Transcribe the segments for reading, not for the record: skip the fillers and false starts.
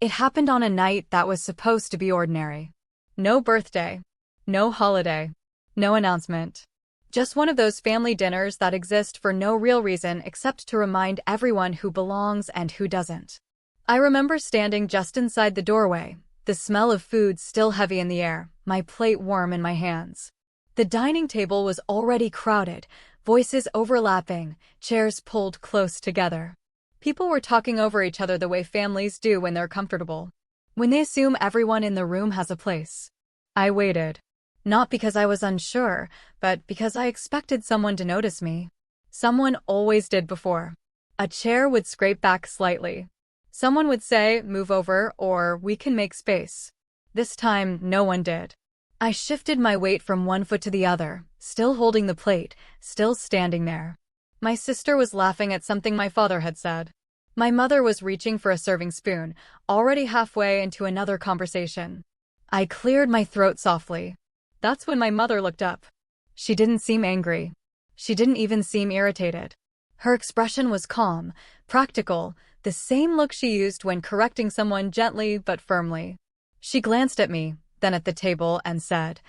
It happened on a night that was supposed to be ordinary. No birthday. No holiday. No announcement. Just one of those family dinners that exist for no real reason except to remind everyone who belongs and who doesn't. I remember standing just inside the doorway, the smell of food still heavy in the air, my plate warm in my hands. The dining table was already crowded, voices overlapping, chairs pulled close together. People were talking over each other the way families do when they're comfortable, when they assume everyone in the room has a place. I waited. Not because I was unsure, but because I expected someone to notice me. Someone always did before. A chair would scrape back slightly. Someone would say, "Move over," or "We can make space." This time, no one did. I shifted my weight from one foot to the other, still holding the plate, still standing there. My sister was laughing at something my father had said. My mother was reaching for a serving spoon, already halfway into another conversation. I cleared my throat softly. That's when my mother looked up. She didn't seem angry. She didn't even seem irritated. Her expression was calm, practical, the same look she used when correcting someone gently but firmly. She glanced at me, then at the table, and said,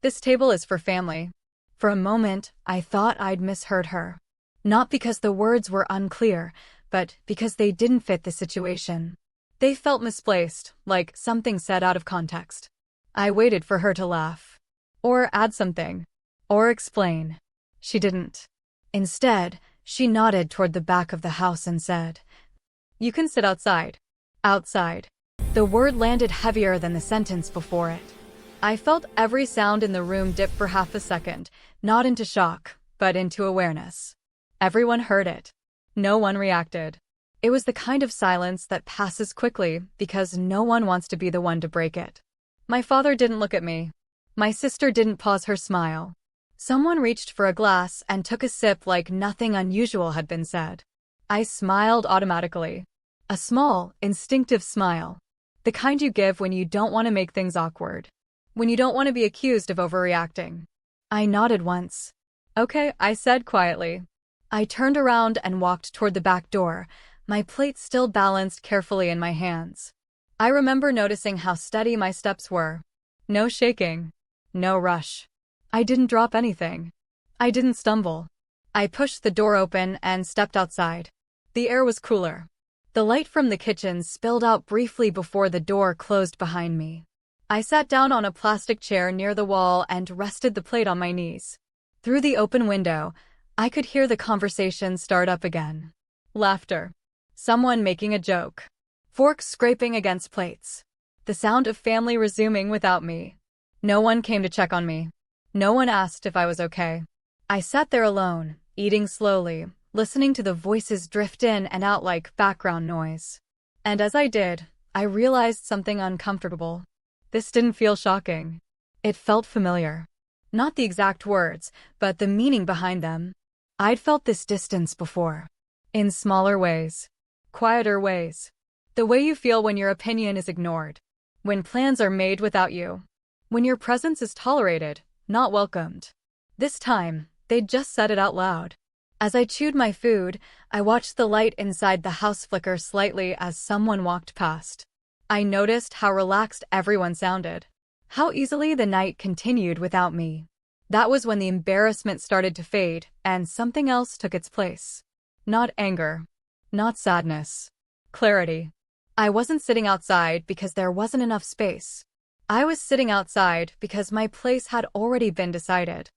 "This table is for family." For a moment, I thought I'd misheard her. Not because the words were unclear, but because they didn't fit the situation. They felt misplaced, like something said out of context. I waited for her to laugh. Or add something. Or explain. She didn't. Instead, she nodded toward the back of the house and said, "You can sit outside." Outside. The word landed heavier than the sentence before it. I felt every sound in the room dip for half a second, not into shock, but into awareness. Everyone heard it. No one reacted. It was the kind of silence that passes quickly because no one wants to be the one to break it. My father didn't look at me. My sister didn't pause her smile. Someone reached for a glass and took a sip like nothing unusual had been said. I smiled automatically. A small, instinctive smile. The kind you give when you don't want to make things awkward. When you don't want to be accused of overreacting. I nodded once. "Okay," I said quietly. I turned around and walked toward the back door, my plate still balanced carefully in my hands. I remember noticing how steady my steps were. No shaking. No rush. I didn't drop anything. I didn't stumble. I pushed the door open and stepped outside. The air was cooler. The light from the kitchen spilled out briefly before the door closed behind me. I sat down on a plastic chair near the wall and rested the plate on my knees. Through the open window, I could hear the conversation start up again. Laughter. Someone making a joke. Forks scraping against plates. The sound of family resuming without me. No one came to check on me. No one asked if I was okay. I sat there alone, eating slowly, listening to the voices drift in and out like background noise. And as I did, I realized something uncomfortable. This didn't feel shocking. It felt familiar. Not the exact words, but the meaning behind them. I'd felt this distance before. In smaller ways. Quieter ways. The way you feel when your opinion is ignored. When plans are made without you. When your presence is tolerated, not welcomed. This time, they'd just said it out loud. As I chewed my food, I watched the light inside the house flicker slightly as someone walked past. I noticed how relaxed everyone sounded. How easily the night continued without me. That was when the embarrassment started to fade, and something else took its place. Not anger. Not sadness. Clarity. I wasn't sitting outside because there wasn't enough space. I was sitting outside because my place had already been decided.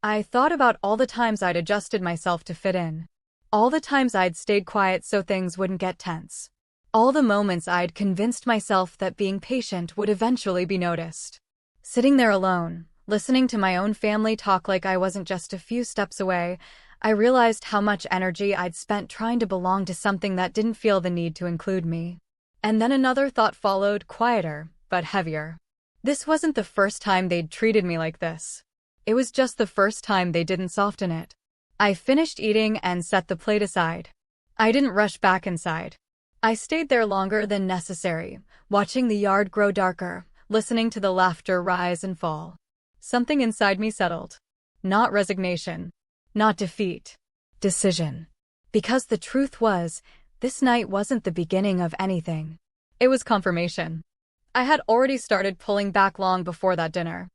I thought about all the times I'd adjusted myself to fit in. All the times I'd stayed quiet so things wouldn't get tense. All the moments I'd convinced myself that being patient would eventually be noticed. Sitting there alone, listening to my own family talk like I wasn't just a few steps away, I realized how much energy I'd spent trying to belong to something that didn't feel the need to include me. And then another thought followed, quieter, but heavier. This wasn't the first time they'd treated me like this. It was just the first time they didn't soften it. I finished eating and set the plate aside. I didn't rush back inside. I stayed there longer than necessary, watching the yard grow darker, listening to the laughter rise and fall. Something inside me settled. Not resignation. Not defeat. Decision. Because the truth was, this night wasn't the beginning of anything. It was confirmation. I had already started pulling back long before that dinner.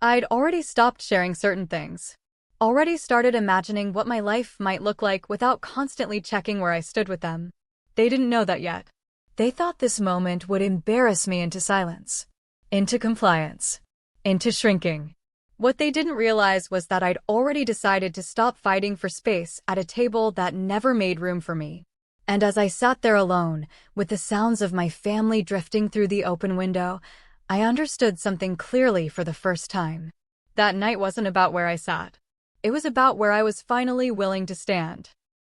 I'd already stopped sharing certain things. Already started imagining what my life might look like without constantly checking where I stood with them. They didn't know that yet. They thought this moment would embarrass me into silence, into compliance, into shrinking. What they didn't realize was that I'd already decided to stop fighting for space at a table that never made room for me. And as I sat there alone, with the sounds of my family drifting through the open window, I understood something clearly for the first time. That night wasn't about where I sat. It was about where I was finally willing to stand.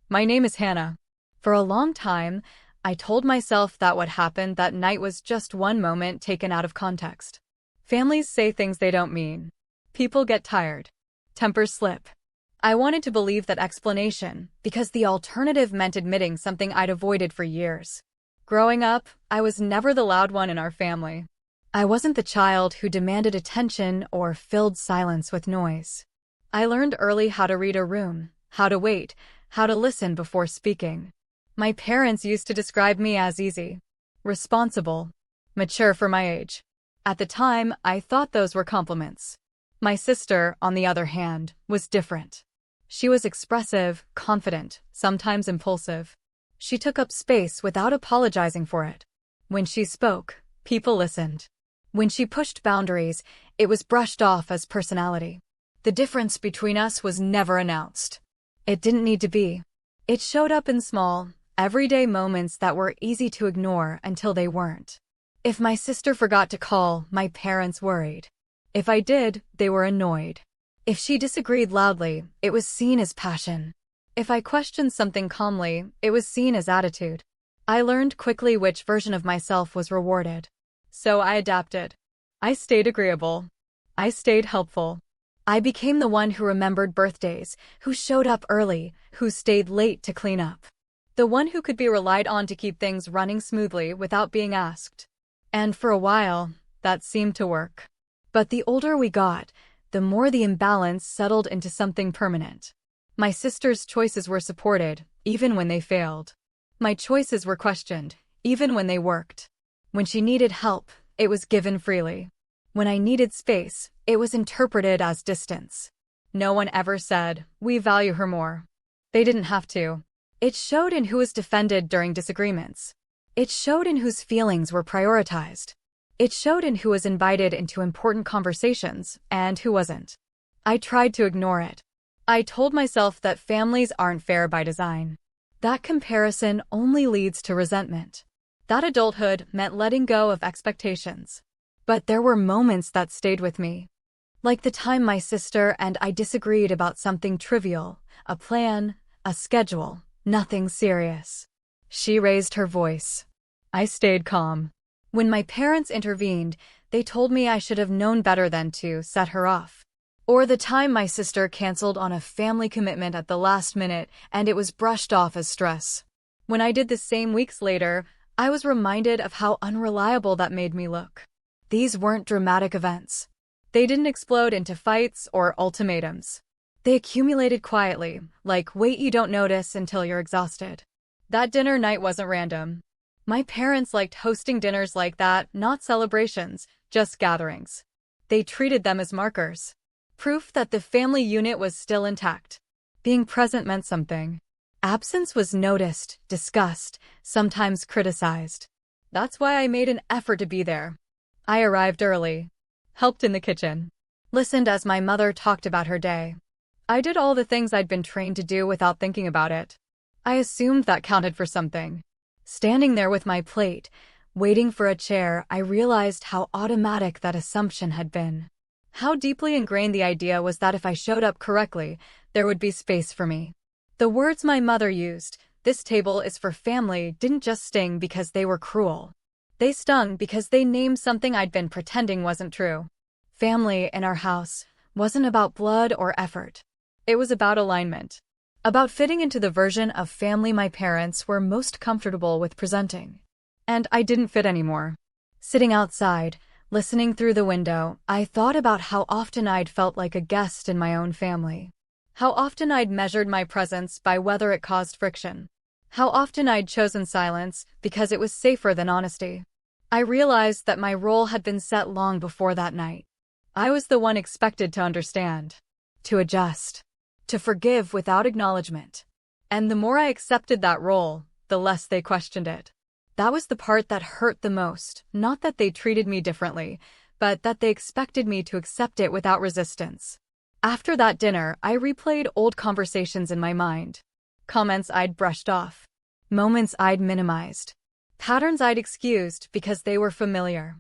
My name is Hannah. For a long time, I told myself that what happened that night was just one moment taken out of context. Families say things they don't mean. People get tired. Tempers slip. I wanted to believe that explanation, because the alternative meant admitting something I'd avoided for years. Growing up, I was never the loud one in our family. I wasn't the child who demanded attention or filled silence with noise. I learned early how to read a room, how to wait, how to listen before speaking. My parents used to describe me as easy, responsible, mature for my age. At the time, I thought those were compliments. My sister, on the other hand, was different. She was expressive, confident, sometimes impulsive. She took up space without apologizing for it. When she spoke, people listened. When she pushed boundaries, it was brushed off as personality. The difference between us was never announced. It didn't need to be. It showed up in small, everyday moments that were easy to ignore until they weren't. If my sister forgot to call, my parents worried. If I did, they were annoyed. If she disagreed loudly, it was seen as passion. If I questioned something calmly, it was seen as attitude. I learned quickly which version of myself was rewarded. So I adapted. I stayed agreeable. I stayed helpful. I became the one who remembered birthdays, who showed up early, who stayed late to clean up. The one who could be relied on to keep things running smoothly without being asked. And for a while, that seemed to work. But the older we got, the more the imbalance settled into something permanent. My sister's choices were supported, even when they failed. My choices were questioned, even when they worked. When she needed help, it was given freely. When I needed space, it was interpreted as distance. No one ever said, "We value her more." They didn't have to. It showed in who was defended during disagreements. It showed in whose feelings were prioritized. It showed in who was invited into important conversations and who wasn't. I tried to ignore it. I told myself that families aren't fair by design. That comparison only leads to resentment. That adulthood meant letting go of expectations. But there were moments that stayed with me. Like the time my sister and I disagreed about something trivial, a plan, a schedule, nothing serious. She raised her voice. I stayed calm. When my parents intervened, they told me I should have known better than to set her off. Or the time my sister canceled on a family commitment at the last minute and it was brushed off as stress. When I did the same weeks later, I was reminded of how unreliable that made me look. These weren't dramatic events. They didn't explode into fights or ultimatums. They accumulated quietly, like weight you don't notice until you're exhausted. That dinner night wasn't random. My parents liked hosting dinners like that, not celebrations, just gatherings. They treated them as markers. Proof that the family unit was still intact. Being present meant something. Absence was noticed, discussed, sometimes criticized. That's why I made an effort to be there. I arrived early, helped in the kitchen, listened as my mother talked about her day. I did all the things I'd been trained to do without thinking about it. I assumed that counted for something. Standing there with my plate, waiting for a chair, I realized how automatic that assumption had been. How deeply ingrained the idea was that if I showed up correctly, there would be space for me. The words my mother used, "This table is for family," didn't just sting because they were cruel. They stung because they named something I'd been pretending wasn't true. Family in our house wasn't about blood or effort. It was about alignment. About fitting into the version of family my parents were most comfortable with presenting. And I didn't fit anymore. Sitting outside, listening through the window, I thought about how often I'd felt like a guest in my own family. How often I'd measured my presence by whether it caused friction. How often I'd chosen silence because it was safer than honesty. I realized that my role had been set long before that night. I was the one expected to understand, to adjust, to forgive without acknowledgement. And the more I accepted that role, the less they questioned it. That was the part that hurt the most, not that they treated me differently, but that they expected me to accept it without resistance. After that dinner, I replayed old conversations in my mind. Comments I'd brushed off. Moments I'd minimized. Patterns I'd excused because they were familiar.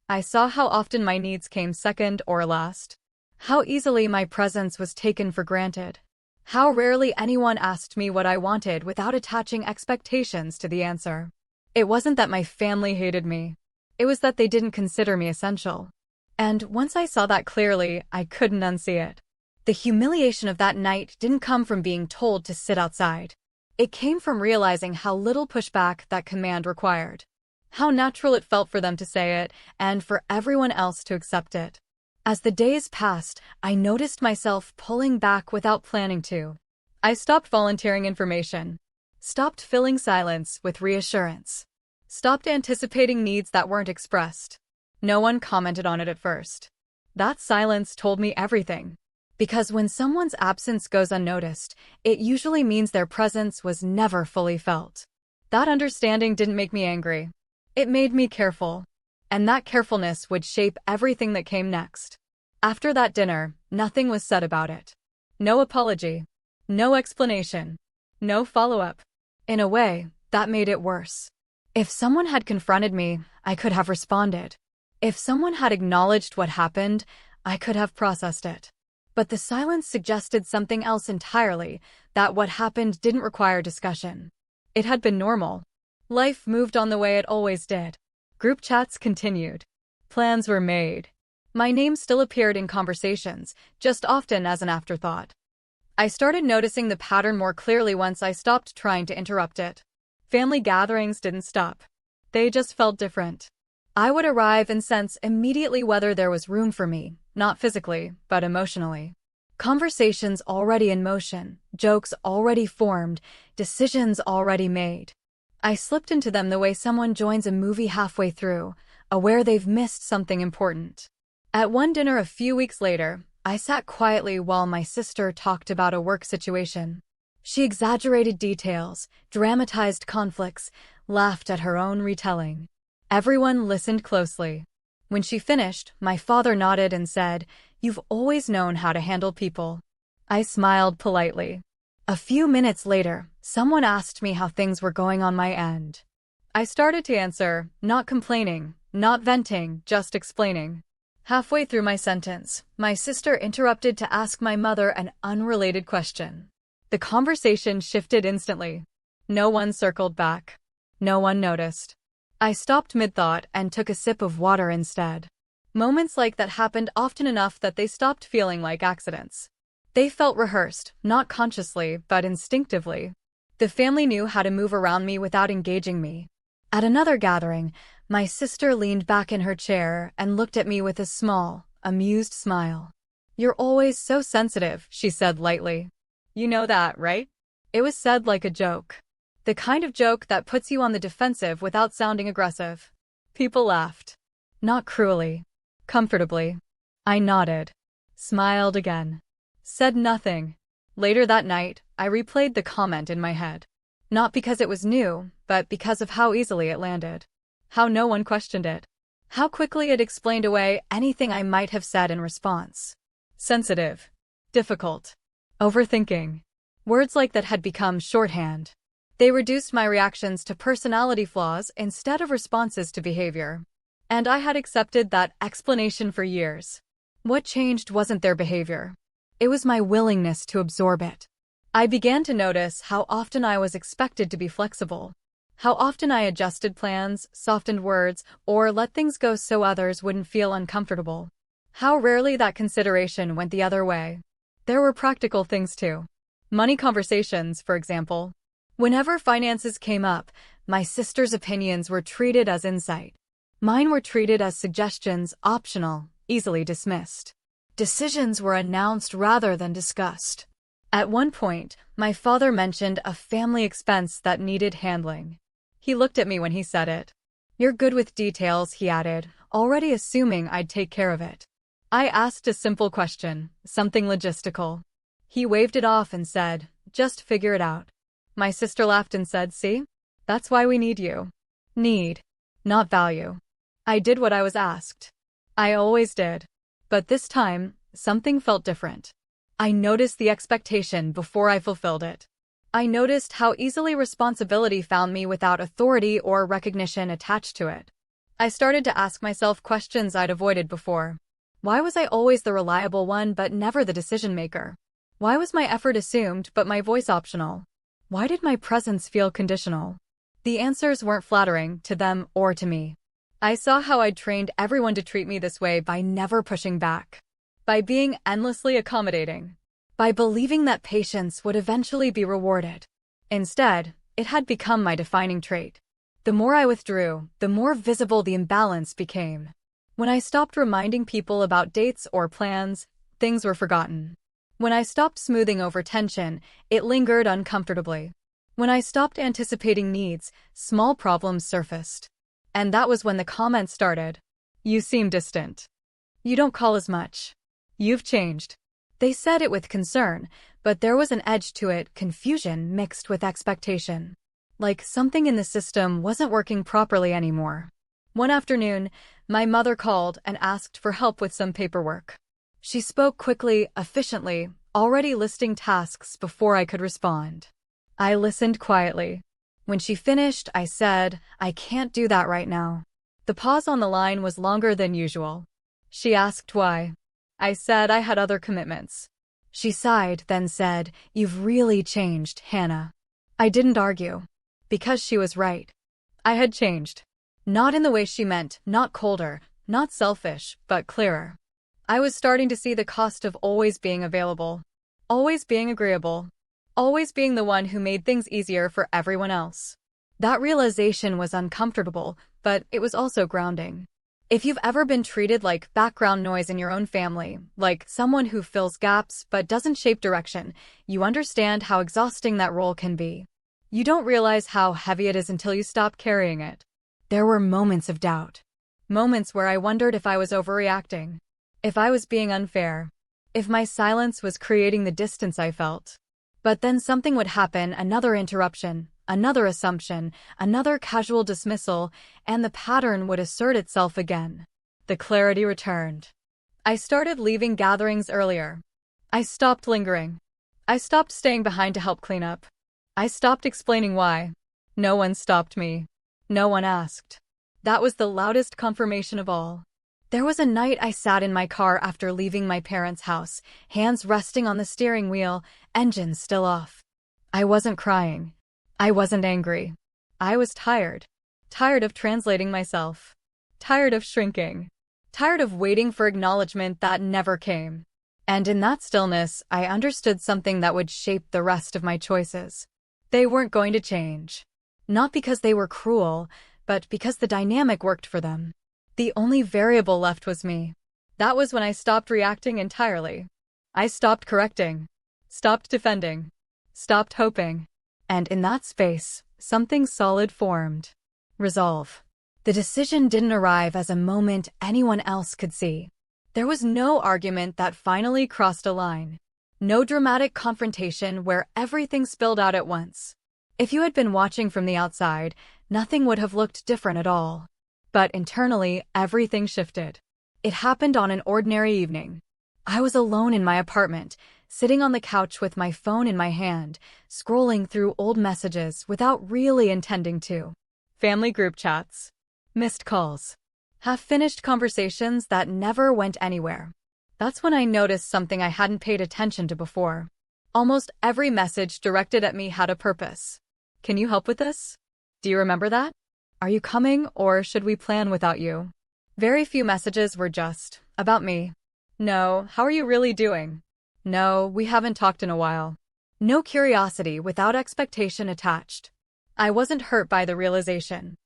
I saw how often my needs came second or last. How easily my presence was taken for granted. How rarely anyone asked me what I wanted without attaching expectations to the answer. It wasn't that my family hated me. It was that they didn't consider me essential. And once I saw that clearly, I couldn't unsee it. The humiliation of that night didn't come from being told to sit outside. It came from realizing how little pushback that command required. How natural it felt for them to say it, and for everyone else to accept it. As the days passed, I noticed myself pulling back without planning to. I stopped volunteering information. Stopped filling silence with reassurance. Stopped anticipating needs that weren't expressed. No one commented on it at first. That silence told me everything. Because when someone's absence goes unnoticed, it usually means their presence was never fully felt. That understanding didn't make me angry. It made me careful. And that carefulness would shape everything that came next. After that dinner, nothing was said about it. No apology. No explanation. No follow-up. In a way, that made it worse. If someone had confronted me, I could have responded. If someone had acknowledged what happened, I could have processed it. But the silence suggested something else entirely, that what happened didn't require discussion. It had been normal. Life moved on the way it always did. Group chats continued. Plans were made. My name still appeared in conversations, just often as an afterthought. I started noticing the pattern more clearly once I stopped trying to interrupt it. Family gatherings didn't stop. They just felt different. I would arrive and sense immediately whether there was room for me, not physically, but emotionally. Conversations already in motion, jokes already formed, decisions already made. I slipped into them the way someone joins a movie halfway through, aware they've missed something important. At one dinner a few weeks later, I sat quietly while my sister talked about a work situation. She exaggerated details, dramatized conflicts, laughed at her own retelling. Everyone listened closely. When she finished, my father nodded and said, "You've always known how to handle people." I smiled politely. A few minutes later, someone asked me how things were going on my end. I started to answer, not complaining, not venting, just explaining. Halfway through my sentence, my sister interrupted to ask my mother an unrelated question. The conversation shifted instantly. No one circled back. No one noticed. I stopped mid-thought and took a sip of water instead. Moments like that happened often enough that they stopped feeling like accidents. They felt rehearsed, not consciously, but instinctively. The family knew how to move around me without engaging me. At another gathering, my sister leaned back in her chair and looked at me with a small, amused smile. "You're always so sensitive," she said lightly. "You know that, right?" It was said like a joke. The kind of joke that puts you on the defensive without sounding aggressive. People laughed. Not cruelly. Comfortably. I nodded. Smiled again. Said nothing. Later that night, I replayed the comment in my head. Not because it was new, but because of how easily it landed. How no one questioned it. How quickly it explained away anything I might have said in response. Sensitive. Difficult. Overthinking. Words like that had become shorthand. They reduced my reactions to personality flaws instead of responses to behavior. And I had accepted that explanation for years. What changed wasn't their behavior. It was my willingness to absorb it. I began to notice how often I was expected to be flexible. How often I adjusted plans, softened words, or let things go so others wouldn't feel uncomfortable. How rarely that consideration went the other way. There were practical things too. Money conversations, for example. Whenever finances came up, my sister's opinions were treated as insight. Mine were treated as suggestions, optional, easily dismissed. Decisions were announced rather than discussed. At one point, my father mentioned a family expense that needed handling. He looked at me when he said it. You're good with details, he added, already assuming I'd take care of it. I asked a simple question, something logistical. He waved it off and said, just figure it out. My sister laughed and said, see? That's why we need you. Need, not value. I did what I was asked. I always did. But this time, something felt different. I noticed the expectation before I fulfilled it. I noticed how easily responsibility found me without authority or recognition attached to it. I started to ask myself questions I'd avoided before. Why was I always the reliable one but never the decision maker? Why was my effort assumed but my voice optional? Why did my presence feel conditional? The answers weren't flattering to them or to me. I saw how I'd trained everyone to treat me this way by never pushing back, by being endlessly accommodating, by believing that patience would eventually be rewarded. Instead, it had become my defining trait. The more I withdrew, the more visible the imbalance became. When I stopped reminding people about dates or plans, things were forgotten. When I stopped smoothing over tension, it lingered uncomfortably. When I stopped anticipating needs, small problems surfaced. And that was when the comments started. You seem distant. You don't call as much. You've changed. They said it with concern, but there was an edge to it, confusion mixed with expectation. Like something in the system wasn't working properly anymore. One afternoon, my mother called and asked for help with some paperwork. She spoke quickly, efficiently, already listing tasks before I could respond. I listened quietly. When she finished, I said, I can't do that right now. The pause on the line was longer than usual. She asked why. I said I had other commitments. She sighed, then said, You've really changed, Hannah. I didn't argue. Because she was right. I had changed. Not in the way she meant, not colder, not selfish, but clearer. I was starting to see the cost of always being available, always being agreeable, always being the one who made things easier for everyone else. That realization was uncomfortable, but it was also grounding. If you've ever been treated like background noise in your own family, like someone who fills gaps but doesn't shape direction, you understand how exhausting that role can be. You don't realize how heavy it is until you stop carrying it. There were moments of doubt. Moments where I wondered if I was overreacting, if I was being unfair, if my silence was creating the distance I felt. But then something would happen, another interruption, another assumption, another casual dismissal, and the pattern would assert itself again. The clarity returned. I started leaving gatherings earlier. I stopped lingering. I stopped staying behind to help clean up. I stopped explaining why. No one stopped me. No one asked. That was the loudest confirmation of all. There was a night I sat in my car after leaving my parents' house, hands resting on the steering wheel, engine still off. I wasn't crying. I wasn't angry. I was tired. Tired of translating myself. Tired of shrinking. Tired of waiting for acknowledgement that never came. And in that stillness, I understood something that would shape the rest of my choices. They weren't going to change. Not because they were cruel, but because the dynamic worked for them. The only variable left was me. That was when I stopped reacting entirely. I stopped correcting. Stopped defending. Stopped hoping. And in that space, something solid formed. Resolve. The decision didn't arrive as a moment anyone else could see. There was no argument that finally crossed a line. No dramatic confrontation where everything spilled out at once. If you had been watching from the outside, nothing would have looked different at all. But internally, everything shifted. It happened on an ordinary evening. I was alone in my apartment, sitting on the couch with my phone in my hand, scrolling through old messages without really intending to. Family group chats. Missed calls. Half-finished conversations that never went anywhere. That's when I noticed something I hadn't paid attention to before. Almost every message directed at me had a purpose. Can you help with this? Do you remember that? Are you coming, or should we plan without you? Very few messages were just about me. No, how are you really doing? No, we haven't talked in a while. No curiosity without expectation attached. I wasn't hurt by the realization.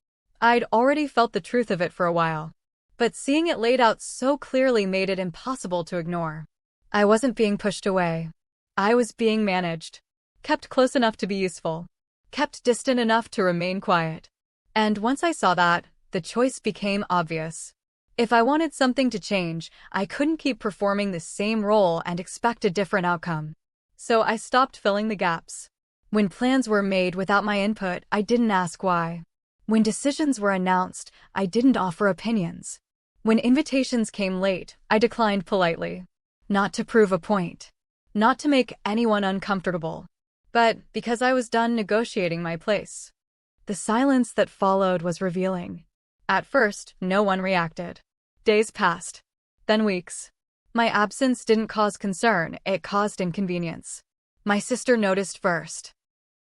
I'd already felt the truth of it for a while. But seeing it laid out so clearly made it impossible to ignore. I wasn't being pushed away. I was being managed. Kept close enough to be useful. Kept distant enough to remain quiet. And once I saw that, the choice became obvious. If I wanted something to change, I couldn't keep performing the same role and expect a different outcome. So I stopped filling the gaps. When plans were made without my input, I didn't ask why. When decisions were announced, I didn't offer opinions. When invitations came late, I declined politely. Not to prove a point. Not to make anyone uncomfortable. But because I was done negotiating my place. The silence that followed was revealing. At first, no one reacted. Days passed. Then weeks. My absence didn't cause concern, it caused inconvenience. My sister noticed first.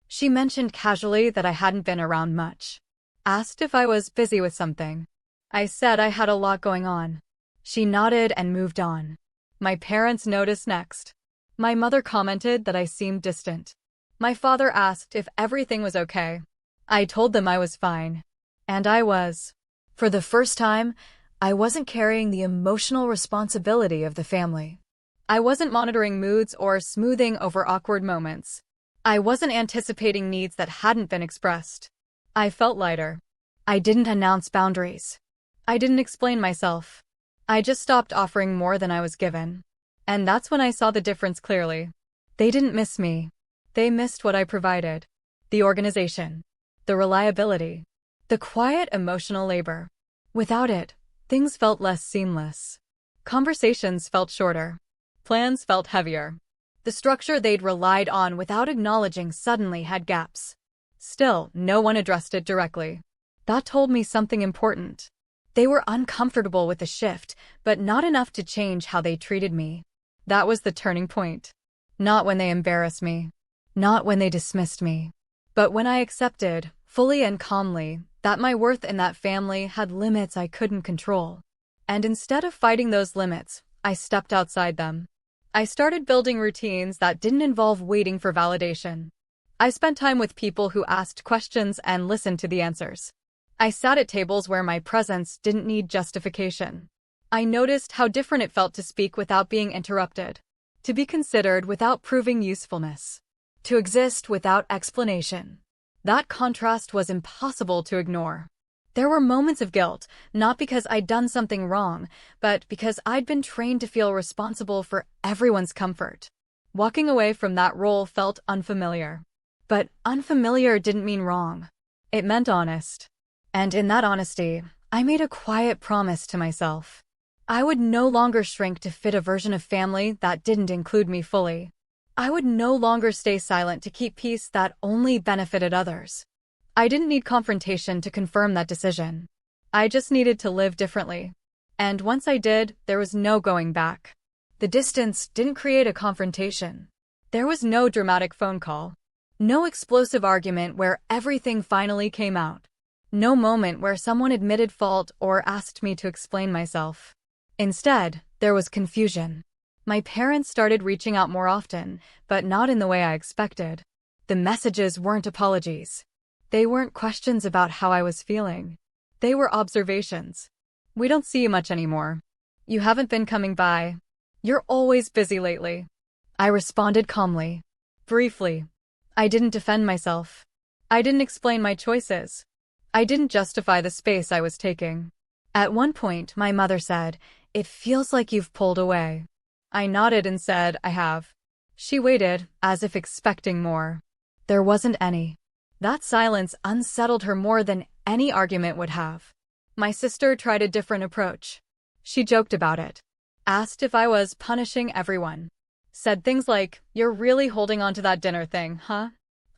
She mentioned casually that I hadn't been around much. Asked if I was busy with something. I said I had a lot going on. She nodded and moved on. My parents noticed next. My mother commented that I seemed distant. My father asked if everything was okay. I told them I was fine. And I was. For the first time, I wasn't carrying the emotional responsibility of the family. I wasn't monitoring moods or smoothing over awkward moments. I wasn't anticipating needs that hadn't been expressed. I felt lighter. I didn't announce boundaries. I didn't explain myself. I just stopped offering more than I was given. And that's when I saw the difference clearly. They didn't miss me. They missed what I provided. The organization. The reliability. The quiet emotional labor. Without it, things felt less seamless. Conversations felt shorter. Plans felt heavier. The structure they'd relied on without acknowledging suddenly had gaps. Still, no one addressed it directly. That told me something important. They were uncomfortable with the shift, but not enough to change how they treated me. That was the turning point. Not when they embarrassed me. Not when they dismissed me. But when I accepted, fully and calmly, that my worth in that family had limits I couldn't control. And instead of fighting those limits, I stepped outside them. I started building routines that didn't involve waiting for validation. I spent time with people who asked questions and listened to the answers. I sat at tables where my presence didn't need justification. I noticed how different it felt to speak without being interrupted, to be considered without proving usefulness, to exist without explanation. That contrast was impossible to ignore. There were moments of guilt, not because I'd done something wrong, but because I'd been trained to feel responsible for everyone's comfort. Walking away from that role felt unfamiliar. But unfamiliar didn't mean wrong. It meant honest. And in that honesty, I made a quiet promise to myself. I would no longer shrink to fit a version of family that didn't include me fully. I would no longer stay silent to keep peace that only benefited others. I didn't need confrontation to confirm that decision. I just needed to live differently. And once I did, there was no going back. The distance didn't create a confrontation. There was no dramatic phone call. No explosive argument where everything finally came out. No moment where someone admitted fault or asked me to explain myself. Instead, there was confusion. My parents started reaching out more often, but not in the way I expected. The messages weren't apologies. They weren't questions about how I was feeling. They were observations. "We don't see you much anymore. You haven't been coming by. You're always busy lately." I responded calmly. Briefly. I didn't defend myself. I didn't explain my choices. I didn't justify the space I was taking. At one point, my mother said, "It feels like you've pulled away." I nodded and said, "I have." She waited, as if expecting more. There wasn't any. That silence unsettled her more than any argument would have. My sister tried a different approach. She joked about it. Asked if I was punishing everyone. Said things like, "You're really holding on to that dinner thing, huh?"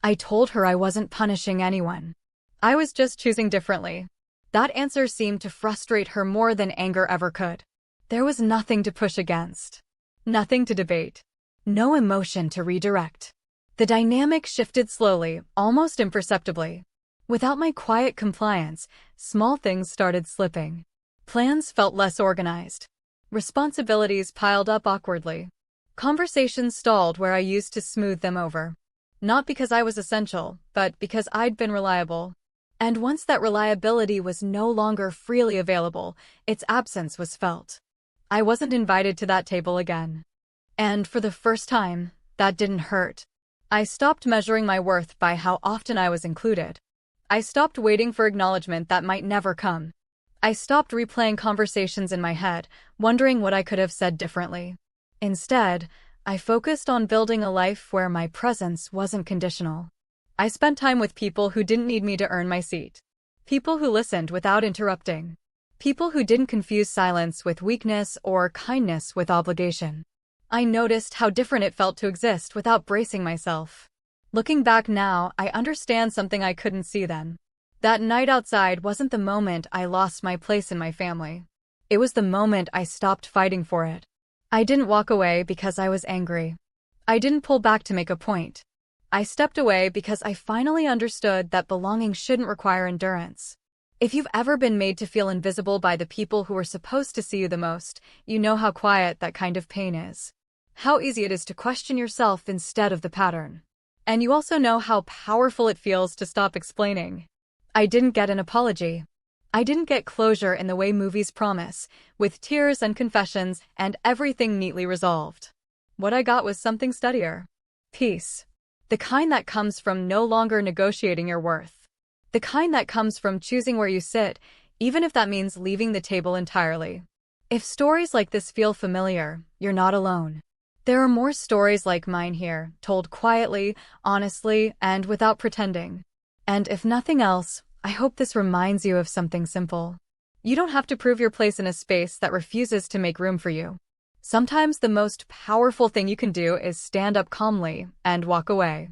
I told her I wasn't punishing anyone. I was just choosing differently. That answer seemed to frustrate her more than anger ever could. There was nothing to push against. Nothing to debate. No emotion to redirect. The dynamic shifted slowly, almost imperceptibly. Without my quiet compliance, small things started slipping. Plans felt less organized. Responsibilities piled up awkwardly. Conversations stalled where I used to smooth them over. Not because I was essential, but because I'd been reliable. And once that reliability was no longer freely available, its absence was felt. I wasn't invited to that table again. And for the first time, that didn't hurt. I stopped measuring my worth by how often I was included. I stopped waiting for acknowledgement that might never come. I stopped replaying conversations in my head, wondering what I could have said differently. Instead, I focused on building a life where my presence wasn't conditional. I spent time with people who didn't need me to earn my seat. People who listened without interrupting. People who didn't confuse silence with weakness or kindness with obligation. I noticed how different it felt to exist without bracing myself. Looking back now, I understand something I couldn't see then. That night outside wasn't the moment I lost my place in my family. It was the moment I stopped fighting for it. I didn't walk away because I was angry. I didn't pull back to make a point. I stepped away because I finally understood that belonging shouldn't require endurance. If you've ever been made to feel invisible by the people who were supposed to see you the most, you know how quiet that kind of pain is. How easy it is to question yourself instead of the pattern. And you also know how powerful it feels to stop explaining. I didn't get an apology. I didn't get closure in the way movies promise, with tears and confessions and everything neatly resolved. What I got was something steadier. Peace. The kind that comes from no longer negotiating your worth. The kind that comes from choosing where you sit, even if that means leaving the table entirely. If stories like this feel familiar, you're not alone. There are more stories like mine here, told quietly, honestly, and without pretending. And if nothing else, I hope this reminds you of something simple. You don't have to prove your place in a space that refuses to make room for you. Sometimes the most powerful thing you can do is stand up calmly and walk away.